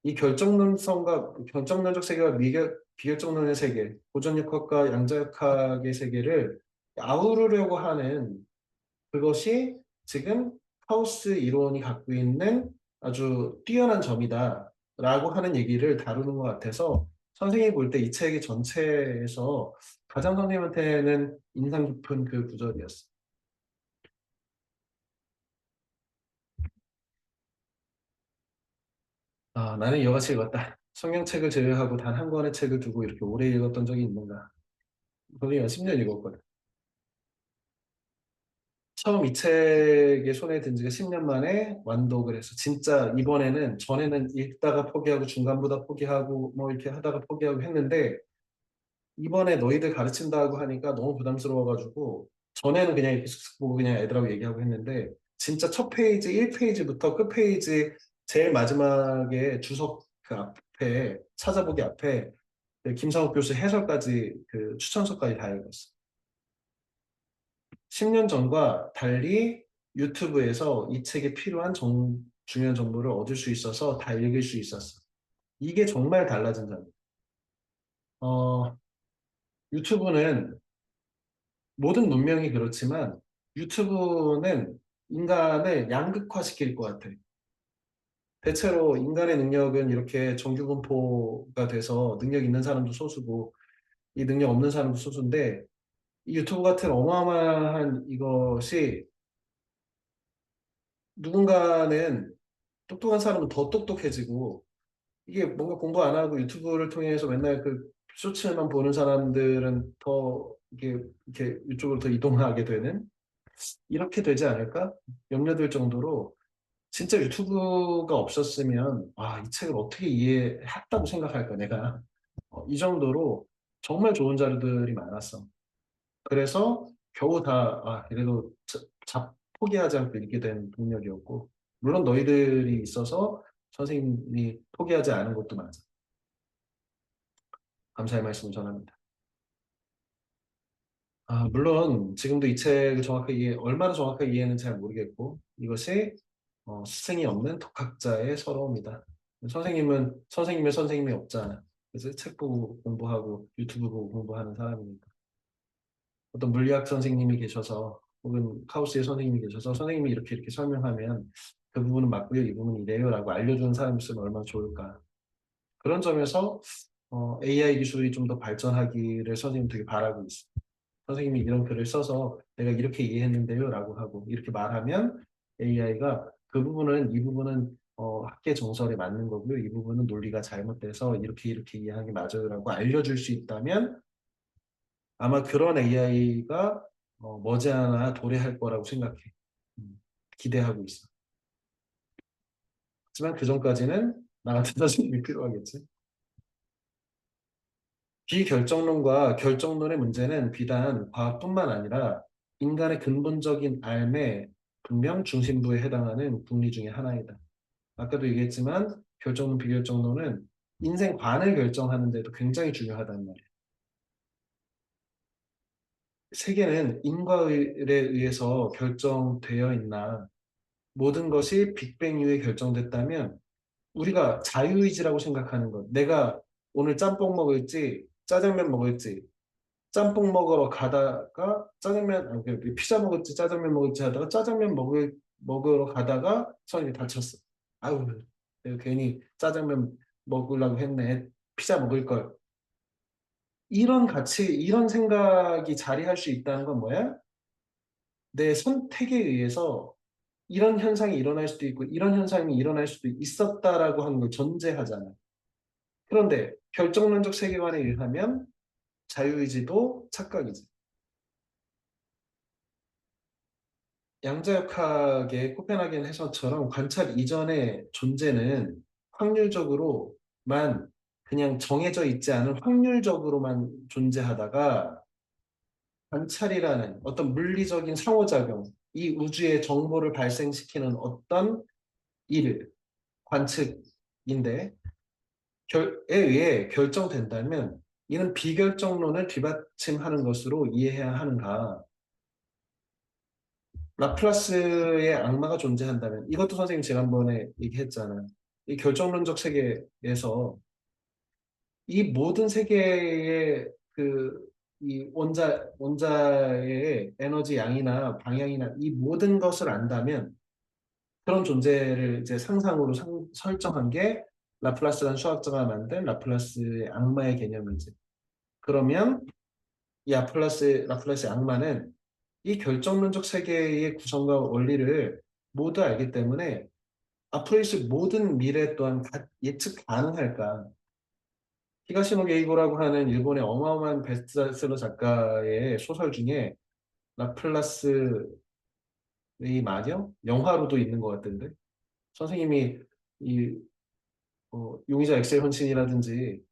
이 결정론적 세계와 비결정론의 세계, 고전역학과 양자역학의 세계를 아우르려고 하는 그것이 지금 하우스 이론이 갖고 있는 아주 뛰어난 점이다라고 하는 얘기를 다루는 것 같아서 선생님이 볼 때 이 책의 전체에서 가장 선생님한테는 인상 깊은 그 구절이었어. 나는 이와같이 읽었다. 성경책을 제외하고 단 한 권의 책을 두고 이렇게 오래 읽었던 적이 있는가? 거의 한 10년 읽었거든. 처음 이 책에 손에 든 지가 10년 만에 완독을 해서 진짜 이번에는 전에는 읽다가 포기하고 중간보다 포기하고 뭐 이렇게 하다가 포기하고 했는데 이번에 너희들 가르친다고 하니까 너무 부담스러워가지고 전에는 그냥 이렇게 슥슥 보고 그냥 애들하고 얘기하고 했는데 진짜 첫 페이지 1페이지부터 끝 페이지 제일 마지막에 주석 그 앞에 찾아보기 앞에 그 김상욱 교수 해설까지 그 추천서까지 다 읽었어. 10년 전과 달리 유튜브에서 이 책에 필요한 중요한 정보를 얻을 수 있어서 다 읽을 수 있었어. 이게 정말 달라진 점이야. 어, 유튜브는 모든 문명이 그렇지만 유튜브는 인간을 양극화시킬 것 같아. 대체로 인간의 능력은 이렇게 정규분포가 돼서 능력 있는 사람도 소수고 이 능력 없는 사람도 소수인데 이 유튜브 같은 어마어마한 이것이 누군가는 똑똑한 사람은 더 똑똑해지고 이게 뭔가 공부 안 하고 유튜브를 통해서 맨날 그 쇼츠만 보는 사람들은 더 이렇게 이쪽으로 더 이동하게 되는 이렇게 되지 않을까? 염려될 정도로 진짜 유튜브가 없었으면 이 책을 어떻게 이해했다고 생각할까 내가 이 정도로 정말 좋은 자료들이 많았어. 그래서 겨우 그래도 포기하지 않고 읽게 된 동력이었고 물론 너희들이 있어서 선생님이 포기하지 않은 것도 맞아. 감사의 말씀을 전합니다. 물론 지금도 이 책을 얼마나 정확하게 이해했는지 잘 모르겠고 이것이 스승이 없는 독학자의 서러움이다. 선생님은 선생님의 선생님이 없잖아. 그래서 책 보고 공부하고 유튜브 보고 공부하는 사람이니까. 어떤 물리학 선생님이 계셔서 혹은 카우스의 선생님이 계셔서 선생님이 이렇게 이렇게 설명하면 그 부분은 맞고요, 이 부분은 이래요라고 알려주는 사람이 있으면 얼마나 좋을까. 그런 점에서 AI 기술이 좀 더 발전하기를 선생님 되게 바라고 있어요. 선생님이 이런 글을 써서 내가 이렇게 이해했는데요라고 하고 이렇게 말하면 AI가 그 부분은 이 부분은 학계 정설에 맞는 거고요. 이 부분은 논리가 잘못돼서 이렇게 이렇게 이해하는 게 맞아요라고 알려줄 수 있다면 아마 그런 AI가 머지않아 도래할 거라고 생각해. 음, 기대하고 있어. 하지만 그 전까지는 나 같은 선생님이 필요하겠지. 비결정론과 결정론의 문제는 비단 과학뿐만 아니라 인간의 근본적인 삶의 분명 중심부에 해당하는 국리 중의 하나이다. 아까도 얘기했지만 결정론, 비결정론은 인생관을 결정하는 데도 굉장히 중요하다는 말이에요. 세계는 인과에 의해서 결정되어 있나 모든 것이 빅뱅 이후에 결정됐다면 우리가 자유의지라고 생각하는 것. 내가 오늘 짬뽕 먹을지 짜장면 먹을지 짬뽕 먹으러 가다가 피자 먹을지 짜장면 먹을지 하다가 먹으러 가다가 선생님이 다쳤어. 아유, 내가 괜히 짜장면 먹으려고 했네. 피자 먹을 걸. 이런 가치, 이런 생각이 자리할 수 있다는 건 뭐야? 내 선택에 의해서 이런 현상이 일어날 수도 있고 이런 현상이 일어날 수도 있었다라고 하는 걸 전제하잖아. 그런데 결정론적 세계관에 의하면 자유의지도 착각이지. 양자역학의 코펜하겐 해설처럼 관찰 이전의 존재는 확률적으로만 그냥 정해져 있지 않은 확률적으로만 존재하다가 관찰이라는 어떤 물리적인 상호작용, 이 우주의 정보를 발생시키는 어떤 일, 관측인데 에 의해 결정된다면 이는 비결정론을 뒷받침하는 것으로 이해해야 하는가? 라플라스의 악마가 존재한다면 이것도 선생님 지난번에 얘기했잖아요. 이 결정론적 세계에서 이 모든 세계의 이 원자의 에너지 양이나 방향이나 이 모든 것을 안다면 그런 존재를 이제 상상으로 설정한 게 라플라스라는 수학자가 만든 라플라스의 악마의 개념이지. 그러면 이 라플라스의 악마는 이 결정론적 세계의 구성과 원리를 모두 알기 때문에 앞으로 있을 모든 미래 또한 예측 가능할까? 히가시노 게이고라고 하는 일본의 어마어마한 베스트셀러 작가의 소설 중에 라플라스의 마녀? 영화로도 있는 것 같던데 선생님이 이 용의자 엑셀 헌신이라든지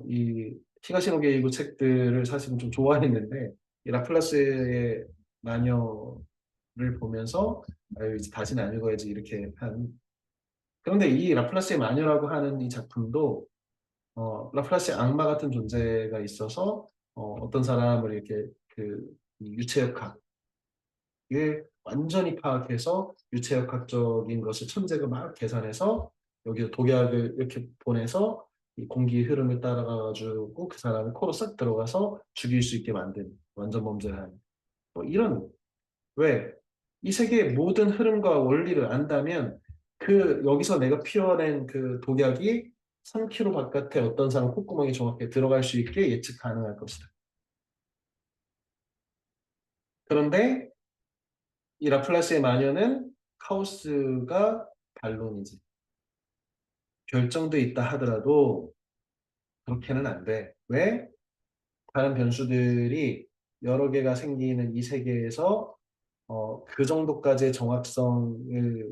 이 히가시노 게이고 책들을 사실은 좀 좋아했는데 이 라플라스의 마녀를 보면서 아유 이제 다시는 안 읽어야지 이렇게 한 그런데 이 라플라스의 마녀라고 하는 이 작품도 라플라스의 악마 같은 존재가 있어서 어떤 사람을 이렇게 이 유체역학을 완전히 파악해서 유체역학적인 것을 천재가 막 계산해서 여기서 독약을 이렇게 보내서 이 공기 흐름을 따라가가지고 그 사람을 코로 싹 들어가서 죽일 수 있게 만든 완전 범죄한 뭐 이런 왜? 이 세계의 모든 흐름과 원리를 안다면 여기서 내가 피워낸 그 독약이 3km 바깥에 어떤 사람 콧구멍에 정확하게 들어갈 수 있게 예측 가능할 것이다. 그런데 이 라플라스의 마녀는 카오스가 반론이지. 결정돼 있다 하더라도 그렇게는 안 돼. 왜? 다른 변수들이 여러 개가 생기는 이 세계에서 그 정도까지의 정확성을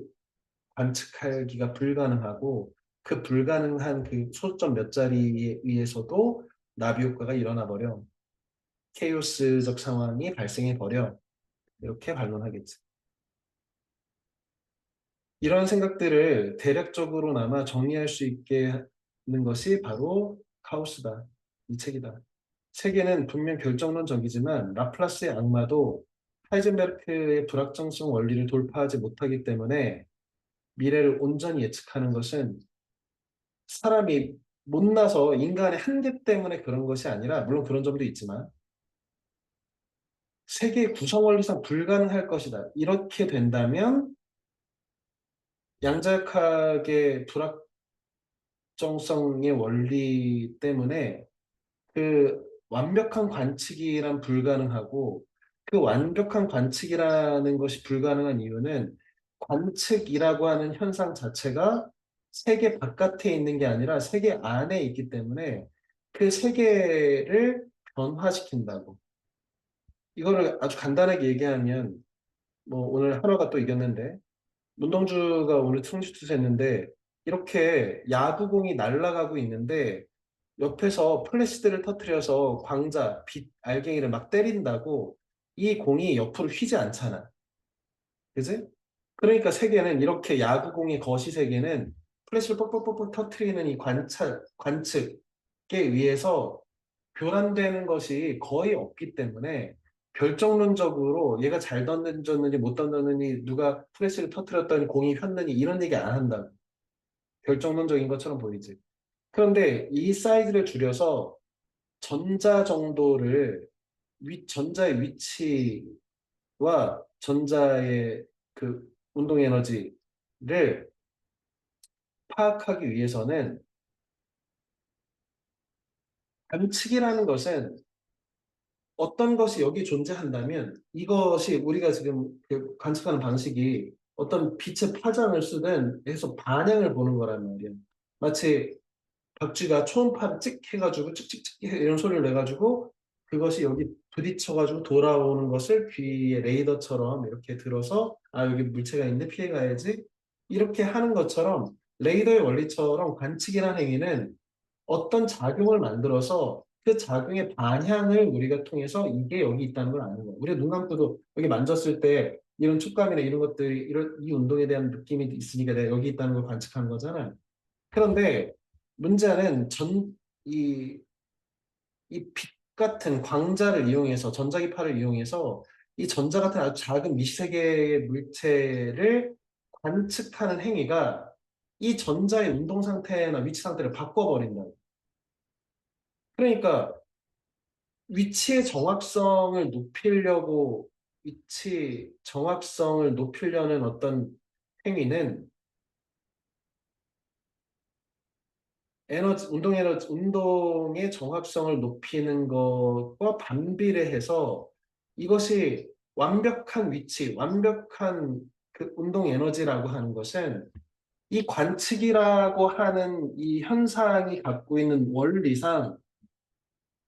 관측하기가 불가능하고 그 불가능한 그 소점 몇 자리에 의해서도 나비 효과가 일어나 버려. 케이오스적 상황이 발생해 버려. 이렇게 반론하겠지. 이런 생각들을 대략적으로나마 정리할 수 있게 하는 것이 바로 카오스다. 이 책이다. 세계는 분명 결정론적이지만 라플라스의 악마도 하이젠베르크의 불확정성 원리를 돌파하지 못하기 때문에 미래를 온전히 예측하는 것은 사람이 못나서 인간의 한계 때문에 그런 것이 아니라 물론 그런 점도 있지만 세계의 구성 원리상 불가능할 것이다. 이렇게 된다면 양자역학의 불확정성의 원리 때문에 그 완벽한 관측이란 불가능하고 그 완벽한 관측이라는 것이 불가능한 이유는 관측이라고 하는 현상 자체가 세계 바깥에 있는 게 아니라 세계 안에 있기 때문에 그 세계를 변화시킨다고. 이거를 아주 간단하게 얘기하면 뭐 오늘 하루가 또 이겼는데 문동주가 오늘 승리투수 했는데 이렇게 야구공이 날아가고 있는데 옆에서 플래시들을 터트려서 광자, 빛, 알갱이를 막 때린다고 이 공이 옆으로 휘지 않잖아. 그지? 그러니까 세계는 이렇게 야구공의 거시 세계는 플래시를 뻑뻑뻑뻑 터트리는 이 관측에 의해서 교란되는 것이 거의 없기 때문에 결정론적으로 얘가 잘 던졌는지 못 던졌는지 누가 플래시를 터트렸더니 공이 휘었느니 이런 얘기 안 한다. 결정론적인 것처럼 보이지. 그런데 이 사이즈를 줄여서 전자 정도를 전자의 위치와 전자의 그 운동 에너지를 파악하기 위해서는 관측이라는 것은 어떤 것이 여기 존재한다면 이것이 우리가 지금 그 관측하는 방식이 어떤 빛의 파장을 쓰든 해서 반향을 보는 거란 말이야. 마치 박쥐가 초음파를 찍 해가지고 찍찍찍 이런 소리를 내가지고 그것이 여기 부딪혀가지고 돌아오는 것을 귀에 레이더처럼 이렇게 들어서 아 여기 물체가 있는데 피해가야지 이렇게 하는 것처럼 레이더의 원리처럼 관측이라는 행위는 어떤 작용을 만들어서 그 작용의 반향을 우리가 통해서 이게 여기 있다는 걸 아는 거예요. 우리가 눈 감고도 여기 만졌을 때 이런 촉감이나 이런 것들이 이런 이 운동에 대한 느낌이 있으니까 내가 여기 있다는 걸 관측하는 거잖아요. 그런데 문제는 이 빛 같은 광자를 이용해서 전자기파를 이용해서 이 전자 같은 아주 작은 미세계의 물체를 관측하는 행위가 이 전자의 운동 상태나 위치 상태를 바꿔버린다. 그러니까 위치의 정확성을 높이려고 위치 정확성을 높이려는 어떤 행위는 운동의 정확성을 높이는 것과 반비례해서 이것이 완벽한 위치, 완벽한 그 운동 에너지라고 하는 것은 이 관측이라고 하는 이 현상이 갖고 있는 원리상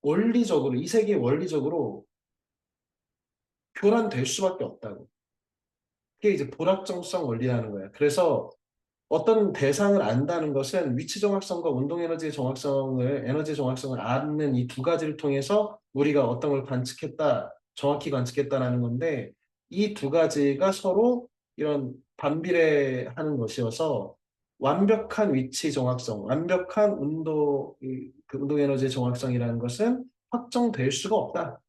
원리적으로 이 세계의 원리적으로 교란될 수밖에 없다고. 그게 이제 불확정성 원리라는 거야. 그래서 어떤 대상을 안다는 것은 위치 정확성과 운동 에너지 정확성을 아는 이 두 가지를 통해서 우리가 어떤 걸 관측했다, 정확히 관측했다라는 건데 이 두 가지가 서로 이런 반비례하는 것이어서 완벽한 위치 정확성, 완벽한 그 운동 에너지 정확성이라는 것은 확정될 수가 없다.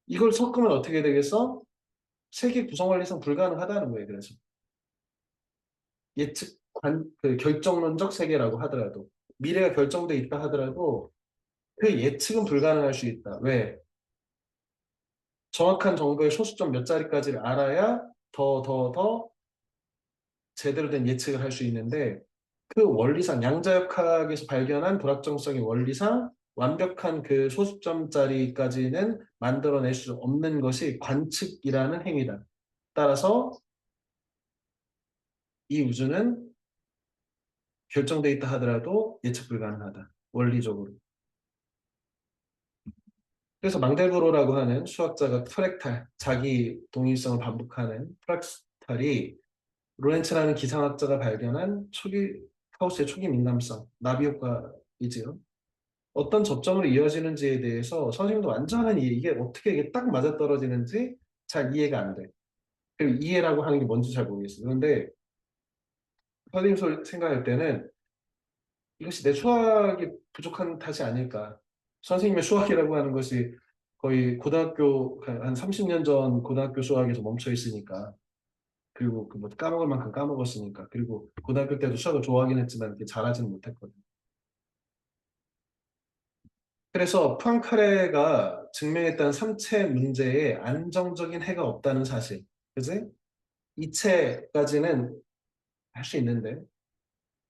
이걸 섞으면 어떻게 되겠어? 세계 구성 원리상 불가능하다는 거예요. 그래서. 그 결정론적 세계라고 하더라도 미래가 결정돼 있다 하더라도 그 예측은 불가능할 수 있다. 왜? 정확한 정보의 소수점 몇 자리까지를 알아야 더 제대로 된 예측을 할 수 있는데 그 원리상 양자역학에서 발견한 불확정성의 원리상 완벽한 그 소수점짜리까지는 만들어낼 수 없는 것이 관측이라는 행위다. 따라서 이 우주는 결정돼 있다 하더라도 예측 불가능하다. 원리적으로. 그래서 망델브로라고 하는 수학자가 프랙탈, 자기 동일성을 반복하는 프락탈이 로렌츠라는 기상학자가 발견한 카오스의 초기 민감성, 나비 효과이지요. 어떤 접점으로 이어지는지에 대해서 선생님도 완전한 이해, 이게 어떻게 이게 딱 맞아떨어지는지 잘 이해가 안 돼. 그리고 이해라고 하는 게 뭔지 잘 모르겠어. 그런데 선생님 생각할 때는 이것이 내 수학이 부족한 탓이 아닐까. 선생님의 수학이라고 하는 것이 거의 고등학교 한 30년 전 고등학교 수학에서 멈춰 있으니까 그리고 그뭐 까먹을 만큼 까먹었으니까 그리고 고등학교 때도 수학을 좋아하긴 했지만 이렇게 잘하지는 못했거든. 그래서 푸앙카레가 증명했던 삼체 문제에 안정적인 해가 없다는 사실, 그지? 이체까지는 할 수 있는데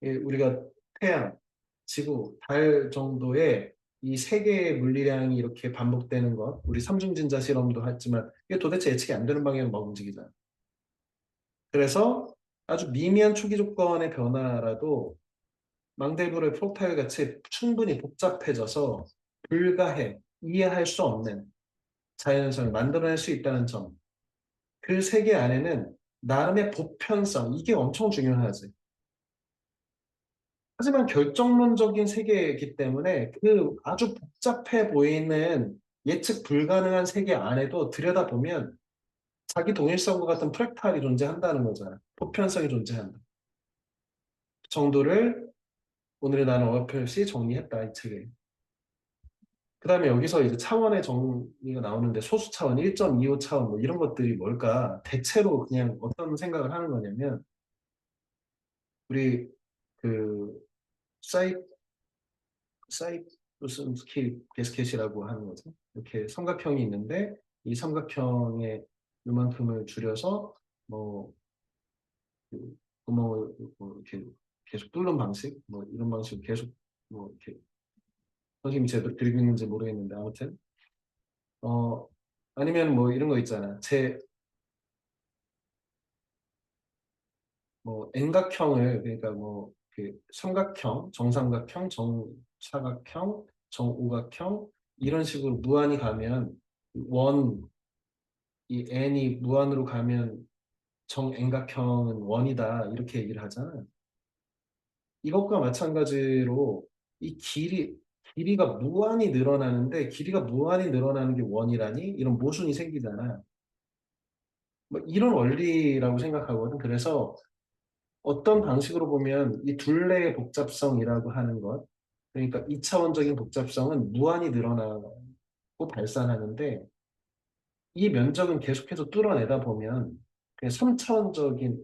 우리가 태양, 지구, 달 정도의 이 세 개의 물리량이 이렇게 반복되는 것, 우리 삼중진자 실험도 했지만 이게 도대체 예측이 안 되는 방향으로 막 움직이잖아. 그래서 아주 미미한 초기 조건의 변화라도 망델브르의 프로파일 같이 충분히 복잡해져서 불가해, 이해할 수 없는 자연현상을 만들어낼 수 있다는 점. 그 세계 안에는 나름의 보편성, 이게 엄청 중요하지. 하지만 결정론적인 세계이기 때문에 그 아주 복잡해 보이는 예측 불가능한 세계 안에도 들여다보면 자기 동일성과 같은 프랙탈이 존재한다는 거잖아. 보편성이 존재한다. 정도를 오늘의 나는 어렴풋이 정리했다, 이 책에. 그 다음에 여기서 이제 차원의 정의가 나오는데 소수 차원, 1.25 차원 뭐 이런 것들이 뭘까? 대체로 그냥 어떤 생각을 하는 거냐면 우리 그 사이 무슨 스킬 게스켓이라고 하는 거죠. 이렇게 삼각형이 있는데 이 삼각형의 요만큼을 줄여서 뭐 그 구멍을 뭐 이렇게 계속 뚫는 방식, 뭐 이런 방식으로 계속 뭐 이렇게 선생님이 제대로 들고 있는지 모르겠는데 아무튼 어 아니면 뭐 이런 거 있잖아. 제 뭐 N각형을 그러니까 뭐 그 삼각형, 정삼각형, 정사각형, 정오각형 이런 식으로 무한히 가면 원, 이 n이 무한으로 가면 정 N각형은 원이다 이렇게 얘기를 하잖아. 이것과 마찬가지로 이 길이가 무한히 늘어나는데 길이가 무한히 늘어나는 게 원이라니 이런 모순이 생기잖아. 뭐 이런 원리라고 생각하거든. 그래서 어떤 방식으로 보면 이 둘레의 복잡성이라고 하는 것, 그러니까 이차원적인 복잡성은 무한히 늘어나고 발산하는데 이 면적은 계속해서 뚫어내다 보면 그냥 3차원적인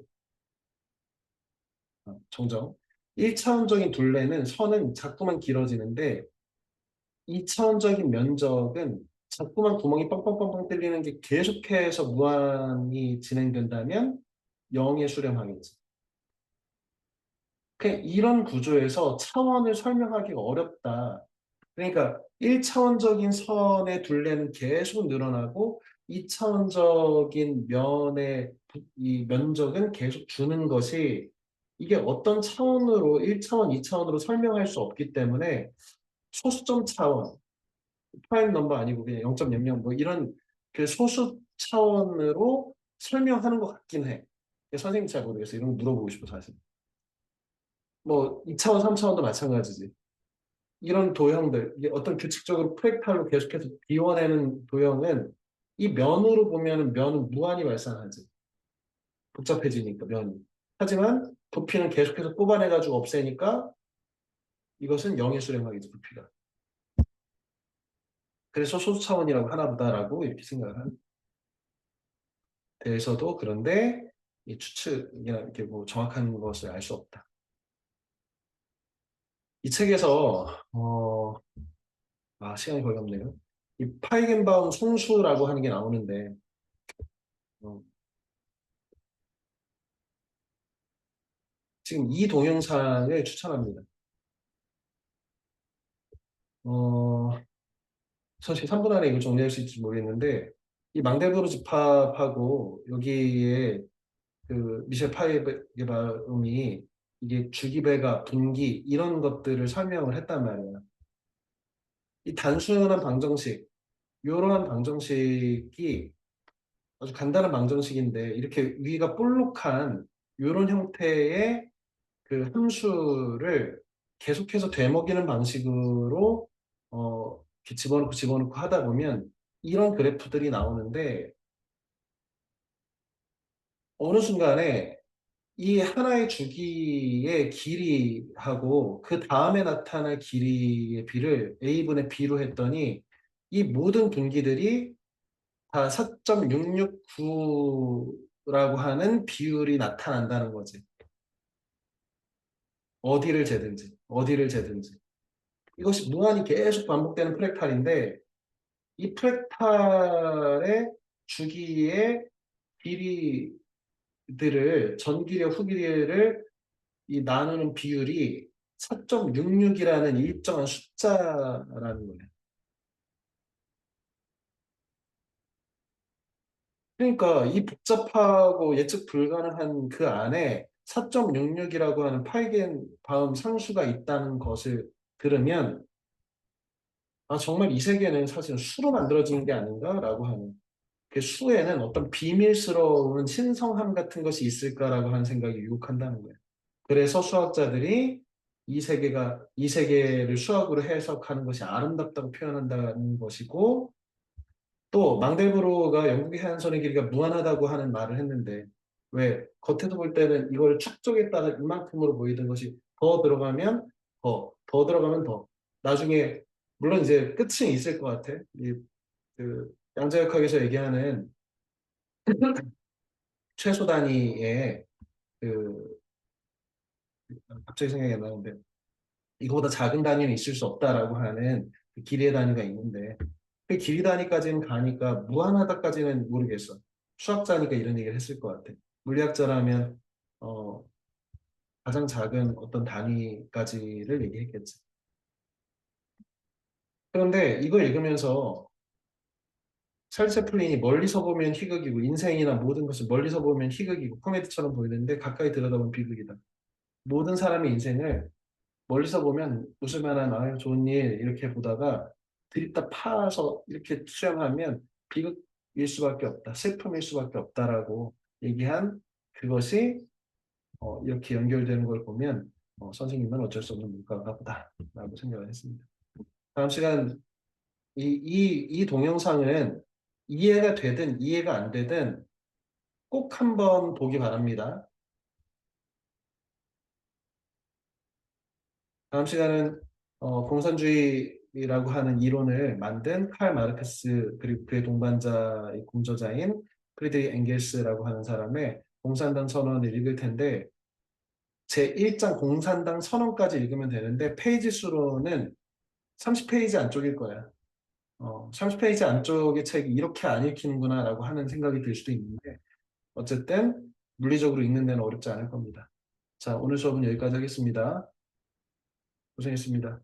정정, 1차원적인 둘레는 선은 자꾸만 길어지는데 2차원적인 면적은 자꾸만 구멍이 뻥뻥뻥뻥 뚫리는 게 계속해서 무한히 진행된다면 0에 수렴하겠지. 그냥 이런 구조에서 차원을 설명하기가 어렵다. 그러니까 1차원적인 선의 둘레는 계속 늘어나고 2차원적인 면의 이 면적은 계속 주는 것이 이게 어떤 차원으로 1차원, 2차원으로 설명할 수 없기 때문에 소수점 차원, 프라임 넘버 아니고 그냥 0.00 뭐 이런 그 소수 차원으로 설명하는 것 같긴 해. 선생님 잘 모르겠어요. 이런 거 물어보고 싶어 사실. 뭐 2차원, 3차원도 마찬가지지. 이런 도형들, 이게 어떤 규칙적으로 프랙탈로 계속해서 비워내는 도형은 이 면으로 보면은 면은 무한히 발산하지. 복잡해지니까 면이. 하지만 부피는 계속해서 뽑아내가지고 없애니까 이것은 영의 수렴하겠지, 부피가. 그래서 소수 차원이라고 하나보다라고 이렇게 생각을 하는 데에서도 그런데 이 추측이나 이렇게 뭐 정확한 것을 알 수 없다. 이 책에서 시간이 거의 없네요. 이 파이겐바움 상수라고 하는 게 나오는데 어, 지금 이 동영상을 추천합니다. 어, 사실 3분 안에 이걸 정리할 수 있을지 모르겠는데 이 망델브르 집합하고 여기에 그 미셸 파이게바움이 이게 주기배가 분기 이런 것들을 설명을 했단 말이야. 이 단순한 방정식, 이러한 방정식이 아주 간단한 방정식인데 이렇게 위가 볼록한 이런 형태의 그 함수를 계속해서 되먹이는 방식으로 이렇게 집어넣고 하다 보면 이런 그래프들이 나오는데 어느 순간에 이 하나의 주기의 길이하고 그 다음에 나타날 길이의 비를 A분의 B로 했더니 이 모든 분기들이 다 4.669라고 하는 비율이 나타난다는 거지. 어디를 재든지. 이것이 무한히 계속 반복되는 프랙탈인데 이 프랙탈의 주기의 길이들을 전기력, 후기를 이 나누는 비율이 4.66이라는 일정한 숫자라는 거예요. 그러니까 이 복잡하고 예측 불가능한 그 안에 4.66이라고 하는 파이겐 바움 상수가 있다는 것을 들으면 정말 이 세계는 사실 수로 만들어진 게 아닌가라고 하는 그 수에는 어떤 비밀스러운 신성함 같은 것이 있을까라고 하는 생각이 유혹한다는 거예요. 그래서 수학자들이 이 세계를 수학으로 해석하는 것이 아름답다고 표현한다는 것이고 또 망델브로가 영국의 해안선의 길이가 무한하다고 하는 말을 했는데 왜 겉에서 볼 때는 이걸 축적했다가 이만큼으로 보이던 것이 더 들어가면 더 들어가면 더 나중에 물론 이제 끝은 있을 것 같아. 그 양자역학에서 얘기하는 최소 단위의 그 갑자기 생각이 안 나는데 이거보다 작은 단위는 있을 수 없다라고 하는 그 길이의 단위가 있는데 그 길이 단위까지는 가니까 무한하다까지는 모르겠어. 수학자니까 이런 얘기를 했을 것 같아. 물리학자라면 어, 가장 작은 어떤 단위까지를 얘기했겠지. 그런데 이걸 읽으면서 찰스 채플린이 멀리서 보면 희극이고 인생이나 모든 것을 멀리서 보면 희극이고 코미디처럼 보이는데 가까이 들여다보면 비극이다. 모든 사람의 인생을 멀리서 보면 웃을 만한 아유 좋은 일 이렇게 보다가 들이다 파서 이렇게 수용하면 비극일 수밖에 없다. 슬픔일 수밖에 없다라고 얘기한 그것이 이렇게 연결되는 걸 보면 선생님은 어쩔 수 없는 물가가 보다라고 생각을 했습니다. 다음 시간 이 동영상은 이해가 되든 이해가 안 되든 꼭 한번 보기 바랍니다. 다음 시간은 공산주의라고 하는 이론을 만든 칼 마르크스 그리고 그의 동반자 공저자인 프리드리히 엥겔스라고 하는 사람의 공산당 선언을 읽을 텐데 제1장 공산당 선언까지 읽으면 되는데 페이지 수로는 30페이지 안쪽일 거야. 30페이지 안쪽의 책이 이렇게 안 읽히는구나라고 하는 생각이 들 수도 있는데 어쨌든 물리적으로 읽는 데는 어렵지 않을 겁니다. 자, 오늘 수업은 여기까지 하겠습니다. 고생했습니다.